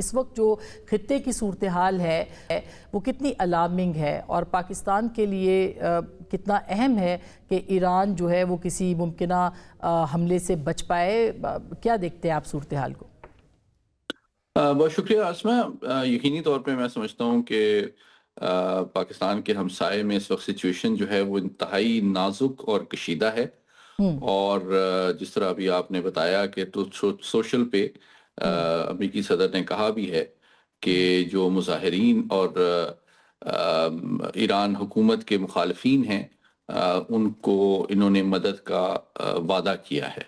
اس وقت جو خطے کی صورتحال ہے وہ کتنی الارمنگ ہے اور پاکستان کے لیے کتنا اہم ہے کہ ایران جو ہے وہ کسی ممکنہ حملے سے بچ پائے؟ کیا دیکھتے ہیں آپ صورتحال کو؟ بہت شکریہ عاصمہ. یقینی طور پہ میں سمجھتا ہوں کہ پاکستان کے ہمسائے میں اس وقت سچویشن جو ہے وہ انتہائی نازک اور کشیدہ ہے. اور جس طرح ابھی آپ نے بتایا کہ سوشل پہ امریکی صدر نے کہا بھی ہے کہ جو مظاہرین اور ایران حکومت کے مخالفین ہیں ان کو انہوں نے مدد کا وعدہ کیا ہے.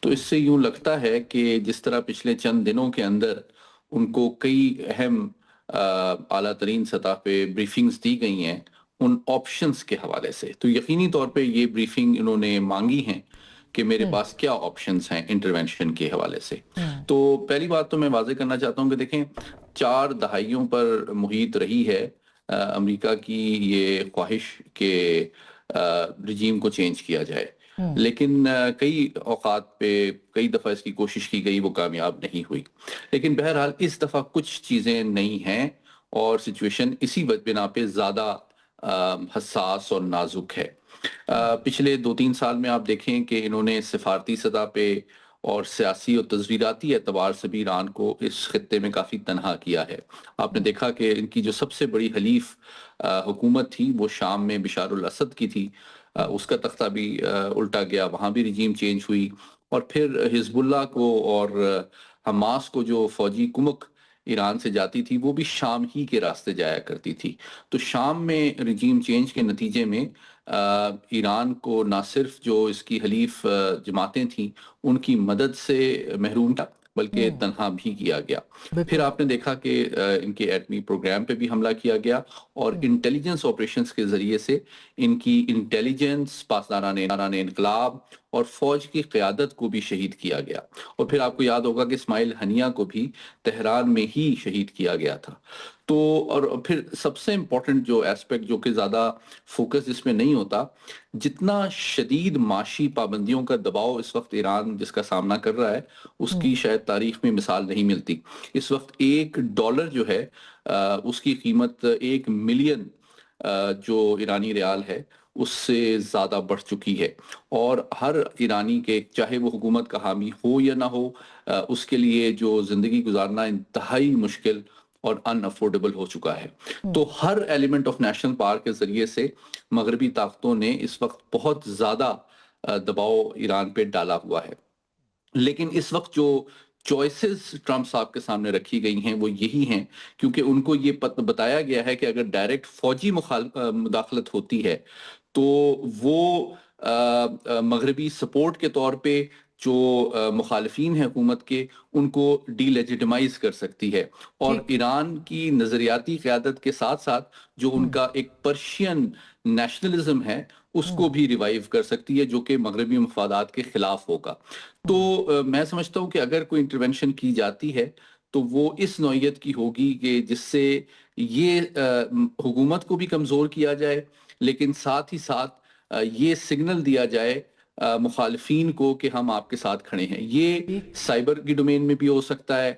تو اس سے یوں لگتا ہے کہ جس طرح پچھلے چند دنوں کے اندر ان کو کئی اہم اعلیٰ ترین سطح پہ بریفنگز دی گئی ہیں ان آپشنز کے حوالے سے، تو یقینی طور پہ یہ بریفنگ انہوں نے مانگی ہیں کہ میرے پاس کیا آپشنز ہیں انٹرونشن کے حوالے سے. تو پہلی بات تو میں واضح کرنا چاہتا ہوں کہ دیکھیں 4 دہائیوں پر محیط رہی ہے امریکہ کی یہ خواہش کہ رجیم کو چینج کیا جائے، لیکن کئی اوقات پہ کئی دفعہ اس کی کوشش کی گئی، وہ کامیاب نہیں ہوئی. لیکن بہرحال اس دفعہ کچھ چیزیں نئی ہیں اور سچویشن اسی بنا پہ زیادہ حساس اور نازک ہے. پچھلے 2-3 سال میں آپ دیکھیں کہ انہوں نے سفارتی سطح پہ اور سیاسی اور تصویراتی اعتبار سے بھی ایران کو اس خطے میں کافی تنہا کیا ہے. آپ نے دیکھا کہ ان کی جو سب سے بڑی حلیف حکومت تھی وہ شام میں بشار الاسد کی تھی، اس کا تختہ بھی الٹا گیا، وہاں بھی رجیم چینج ہوئی. اور پھر حزب اللہ کو اور حماس کو جو فوجی کمک ایران سے جاتی تھی وہ بھی شام ہی کے راستے جایا کرتی تھی. تو شام میں رجیم چینج کے نتیجے میں ایران کو نہ صرف جو اس کی حلیف جماعتیں تھیں ان کی مدد سے محروم تھا بلکہ تنہا بھی کیا گیا. پھر آپ نے دیکھا کہ ان کے ایٹمی پروگرام پہ بھی حملہ کیا گیا اور انٹیلیجنس آپریشنز کے ذریعے سے ان کی انٹیلیجنس، پاسداران انقلاب اور فوج کی قیادت کو بھی شہید کیا گیا. اور پھر آپ کو یاد ہوگا کہ اسماعیل ہنیہ کو بھی تہران میں ہی شہید کیا گیا تھا. تو اور پھر سب سے امپورٹنٹ جو ایسپیکٹ جو کہ زیادہ فوکس اس میں نہیں ہوتا، جتنا شدید معاشی پابندیوں کا دباؤ اس وقت ایران جس کا سامنا کر رہا ہے اس کی شاید تاریخ میں مثال نہیں ملتی. اس وقت $1 جو ہے اس کی قیمت 1 ملین جو ایرانی ریال ہے اس سے زیادہ بڑھ چکی ہے. اور ہر ایرانی کے چاہے وہ حکومت کا حامی ہو یا نہ ہو اس کے لیے جو زندگی گزارنا انتہائی مشکل اور ان افورڈیبل ہو چکا ہے. تو ہر ایلیمنٹ آف نیشنل پارک کے ذریعے سے مغربی طاقتوں نے اس وقت بہت زیادہ دباؤ ایران پہ ڈالا ہوا ہے. لیکن اس وقت جو چوائسز ٹرمپ صاحب کے سامنے رکھی گئی ہیں وہ یہی ہیں، کیونکہ ان کو یہ بتایا گیا ہے کہ اگر ڈائریکٹ فوجی مداخلت ہوتی ہے تو وہ مغربی سپورٹ کے طور پہ جو مخالفین ہیں حکومت کے ان کو ڈی لیجیٹمائز کر سکتی ہے، اور ایران کی نظریاتی قیادت کے ساتھ ساتھ جو ان کا ایک پرشین نیشنلزم ہے اس کو بھی ریوائیو کر سکتی ہے جو کہ مغربی مفادات کے خلاف ہوگا. تو میں سمجھتا ہوں کہ اگر کوئی انٹرونشن کی جاتی ہے تو وہ اس نوعیت کی ہوگی کہ جس سے یہ حکومت کو بھی کمزور کیا جائے، لیکن ساتھ ہی ساتھ یہ سگنل دیا جائے مخالفین کو کہ ہم آپ کے ساتھ کھڑے ہیں. یہ سائبر کی ڈومین میں بھی ہو سکتا ہے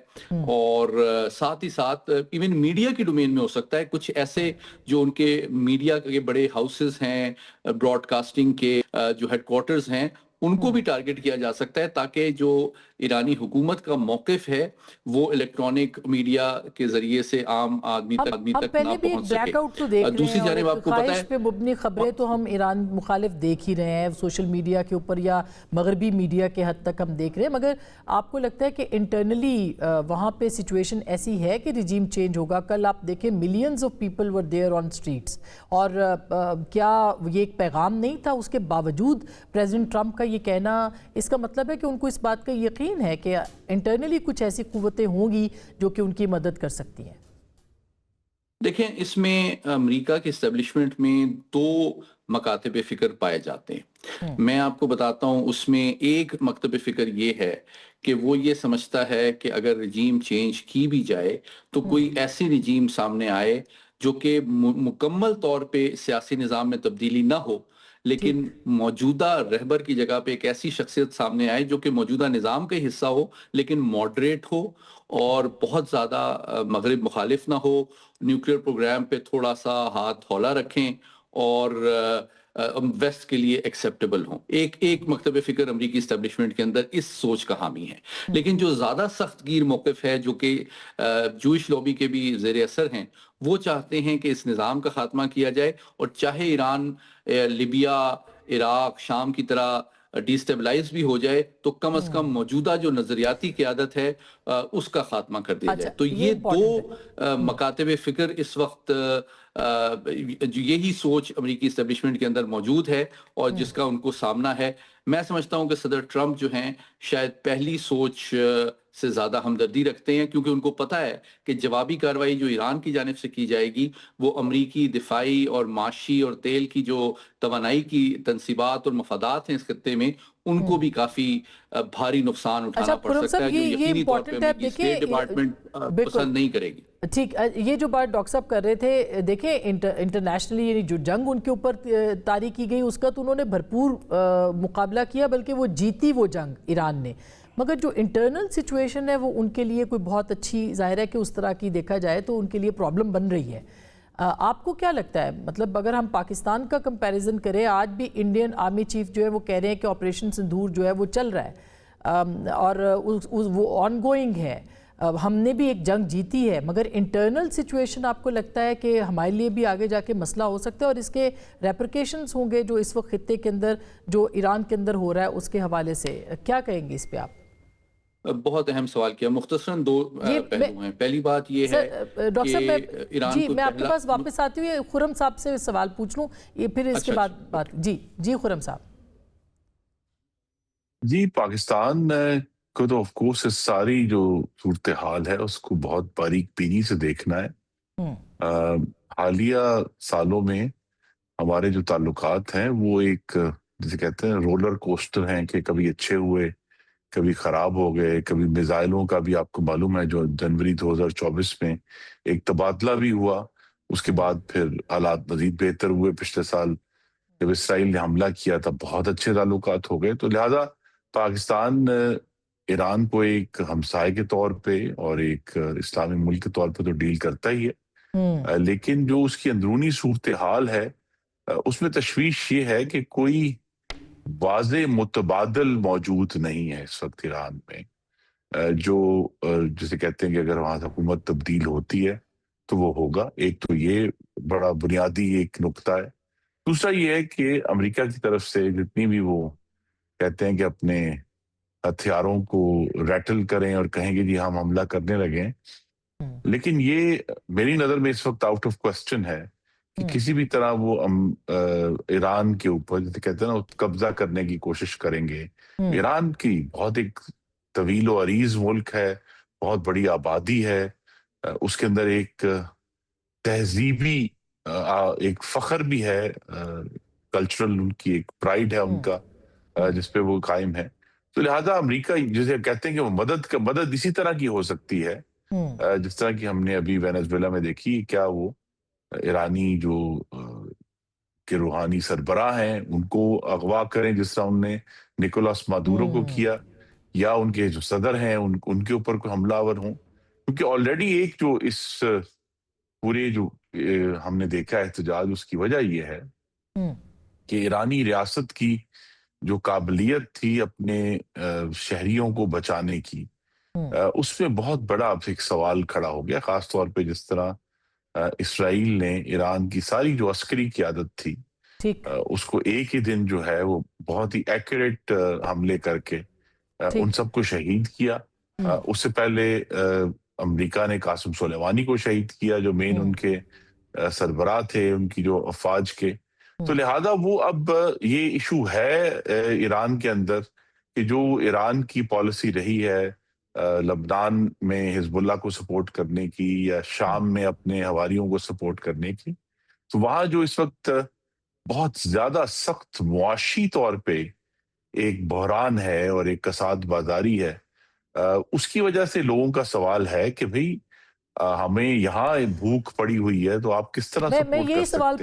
اور ساتھ ہی ساتھ ایون میڈیا کی ڈومین میں ہو سکتا ہے. کچھ ایسے جو ان کے میڈیا کے بڑے ہاؤسز ہیں، براڈ کاسٹنگ کے جو ہیڈ کوارٹرز ہیں، ان کو بھی ٹارگٹ کیا جا سکتا ہے تاکہ جو ایرانی حکومت کا موقف ہے وہ الیکٹرانک میڈیا کے ذریعے سے عام آدمی تک ہم پہلے بھی ایک بلیک آؤٹ تو دیکھ رہے ہیں اور ایک خواہش پہ مبنی خبریں تو ہم ایران مخالف دیکھ ہی رہے ہیں سوشل میڈیا کے اوپر یا مغربی میڈیا کے حد تک ہم دیکھ رہے ہیں. مگر آپ کو لگتا ہے کہ انٹرنلی وہاں پہ سچویشن ایسی ہے کہ رجیم چینج ہوگا؟ کل آپ دیکھیں millions of people were there on streets, اور کیا یہ ایک پیغام نہیں تھا؟ اس کے باوجود پریزیڈنٹ ٹرمپ کا یہ کہنا، اس کا مطلب ہے کہ ان کو اس بات کا یقین ہے کہ انٹرنلی کچھ ایسی قوتیں ہوں گی جو کہ ان کی مدد کر سکتی ہیں. دیکھیں اس میں امریکہ کے اسٹیبلشمنٹ میں 2 مکاتب فکر پائے جاتے ہیں. میں آپ کو بتاتا ہوں اس میں ایک مکتب فکر یہ ہے کہ وہ یہ سمجھتا ہے کہ اگر رجیم چینج کی بھی جائے تو کوئی ایسی رجیم سامنے آئے جو کہ مکمل طور پہ سیاسی نظام میں تبدیلی نہ ہو لیکن موجودہ رہبر کی جگہ پہ ایک ایسی شخصیت سامنے آئے جو کہ موجودہ نظام کا حصہ ہو لیکن ماڈریٹ ہو اور بہت زیادہ مغرب مخالف نہ ہو، نیوکلیئر پروگرام پہ تھوڑا سا ہاتھ ہولہ رکھیں اور ویسٹ کے لیے ایکسیپٹیبل ہوں۔ ایک مکتب فکر امریکی اسٹیبلشمنٹ کے اندر اس سوچ کا حامی ہے، لیکن جو زیادہ سخت گیر موقف ہے جو کہ جوئش لابی کے بھی زیر اثر ہیں، وہ چاہتے ہیں کہ اس نظام کا خاتمہ کیا جائے، اور چاہے ایران لیبیا، عراق، شام کی طرح ڈیسٹیبلائز بھی ہو جائے تو کم از کم موجودہ جو نظریاتی قیادت ہے اس کا خاتمہ کر دیا جائے۔ تو یہ دو مکاتب فکر اس وقت یہی سوچ امریکی اسٹیبلشمنٹ کے اندر موجود ہے اور جس کا ان کو سامنا ہے۔ میں سمجھتا ہوں کہ صدر ٹرمپ جو ہیں شاید پہلی سوچ سے زیادہ ہمدردی رکھتے ہیں، کیونکہ ان کو پتہ ہے کہ جوابی کارروائی جو ایران کی جانب سے کی جائے گی وہ امریکی دفاعی اور معاشی اور تیل کی جو توانائی کی تنصیبات اور مفادات ہیں اس خطے میں، ان کو بھی کافی بھاری نقصان اٹھانا پڑ سکتا ہے، جو یقینی طور پہ امریکی اسٹیٹ ڈپارٹمنٹ پسند نہیں کرے گی۔ ٹھیک، یہ جو بات ڈاکٹر صاحب کر رہے تھے، دیکھیں انٹرنیشنلی یعنی جو جنگ ان کے اوپر طاری کی گئی اس کا تو انہوں نے بھرپور مقابلہ کیا، بلکہ وہ جیتی وہ جنگ ایران نے، مگر جو انٹرنل سچویشن ہے وہ ان کے لیے کوئی بہت اچھی، ظاہر ہے کہ اس طرح کی دیکھا جائے تو ان کے لیے پرابلم بن رہی ہے۔ آپ کو کیا لگتا ہے، مطلب اگر ہم پاکستان کا کمپیریزن کریں، آج بھی انڈین آرمی چیف جو ہے وہ کہہ رہے ہیں کہ آپریشن سندور جو ہے وہ چل رہا ہے اور وہ آن گوئنگ ہے، ہم نے بھی ایک جنگ جیتی ہے، مگر انٹرنل سچویشن آپ کو لگتا ہے کہ ہمارے لیے بھی آگے جا کے مسئلہ ہو سکتا ہے اور اس کے ریپریکیشنز ہوں گے جو اس وقت خطے کے اندر جو ایران کے اندر ہو رہا ہے اس کے حوالے سے کیا کہیں گے اس پہ آپ؟ بہت اہم سوال کیا، مختصراً دو پہلو ہیں۔ پہلی بات یہ ہے ڈاکٹر صاحب ایران جی میں آپ کے پاس واپس آتی ہوں، خرم صاحب سے سوال پوچھ لوں یہ پھر اس کے بعد بات۔ جی خرم صاحب۔ جی پاکستان کو تو آف کورس اس ساری جو صورتحال ہے اس کو بہت باریک بینی سے دیکھنا ہے۔ حالیہ سالوں میں ہمارے جو تعلقات ہیں وہ ایک جسے کہتے ہیں رولر کوسٹر ہیں کہ کبھی اچھے ہوئے، کبھی خراب ہو گئے، کبھی میزائلوں کا بھی آپ کو معلوم ہے جو جنوری 2024 میں ایک تبادلہ بھی ہوا، اس کے بعد پھر حالات مزید بہتر ہوئے۔ پچھلے سال جب اسرائیل نے حملہ کیا تب بہت اچھے تعلقات ہو گئے، تو لہٰذا پاکستان ایران کو ایک ہمسائے کے طور پہ اور ایک اسلامی ملک کے طور پہ تو ڈیل کرتا ہی ہے، لیکن جو اس کی اندرونی صورتحال ہے اس میں تشویش یہ ہے کہ کوئی واضح متبادل موجود نہیں ہے اس وقت ایران میں، جو جسے کہتے ہیں کہ اگر وہاں حکومت تبدیل ہوتی ہے تو وہ ہوگا۔ ایک تو یہ بڑا بنیادی ایک نقطہ ہے۔ دوسرا یہ ہے کہ امریکہ کی طرف سے جتنی بھی وہ کہتے ہیں کہ اپنے ہتھیاروں کو ریٹل کریں اور کہیں کہ جی ہم حملہ کرنے لگیں، لیکن یہ میری نظر میں اس وقت آؤٹ آف کوسچن ہے کہ کسی بھی طرح وہ ایران کے اوپر جیسے کہتے ہیں نا قبضہ کرنے کی کوشش کریں گے۔ ایران کی بہت ایک طویل و عریض ملک ہے، بہت بڑی آبادی ہے، اس کے اندر ایک تہذیبی ایک فخر بھی ہے، کلچرل ان کی ایک پرائیڈ ہے ان کا جس پہ وہ قائم ہے۔ تو لہٰذا امریکہ جسے کہتے ہیں کہ وہ مدد اسی طرح کی ہو سکتی ہے جس طرح کی ہم نے ابھی وینزویلا میں دیکھی، کیا وہ ایرانی جو کہ روحانی سربراہ ہیں ان کو اغوا کریں جس طرح انہوں نے نکولاس مادورو کو کیا، یا ان کے جو صدر ہیں ان کے اوپر کوئی حملہ آور ہوں، کیونکہ آلریڈی ایک جو اس پورے جو ہم نے دیکھا احتجاج اس کی وجہ یہ ہے کہ ایرانی ریاست کی جو قابلیت تھی اپنے شہریوں کو بچانے کی، اس میں بہت بڑا ایک سوال کھڑا ہو گیا، خاص طور پہ جس طرح اسرائیل نے ایران کی ساری جو عسکری قیادت تھی اس کو ایک ہی دن جو ہے وہ بہت ہی ایکوریٹ حملے کر کے ان سب کو شہید کیا۔ اس سے پہلے امریکہ نے قاسم سلیمانی کو شہید کیا جو مین ان کے سربراہ تھے ان کی جو افواج کے۔ تو لہذا وہ اب یہ ایشو ہے ایران کے اندر کہ جو ایران کی پالیسی رہی ہے لبنان میں حزب اللہ کو سپورٹ کرنے کی یا شام میں اپنے حواریوں کو سپورٹ کرنے کی، تو وہاں جو اس وقت بہت زیادہ سخت معاشی طور پہ ایک بحران ہے اور ایک کساد بازاری ہے، اس کی وجہ سے لوگوں کا سوال ہے کہ بھئی ہمیں یہاں بھوک پڑی ہوئی ہے تو آپ کس طرح سپورٹ کر سکتے ہیں۔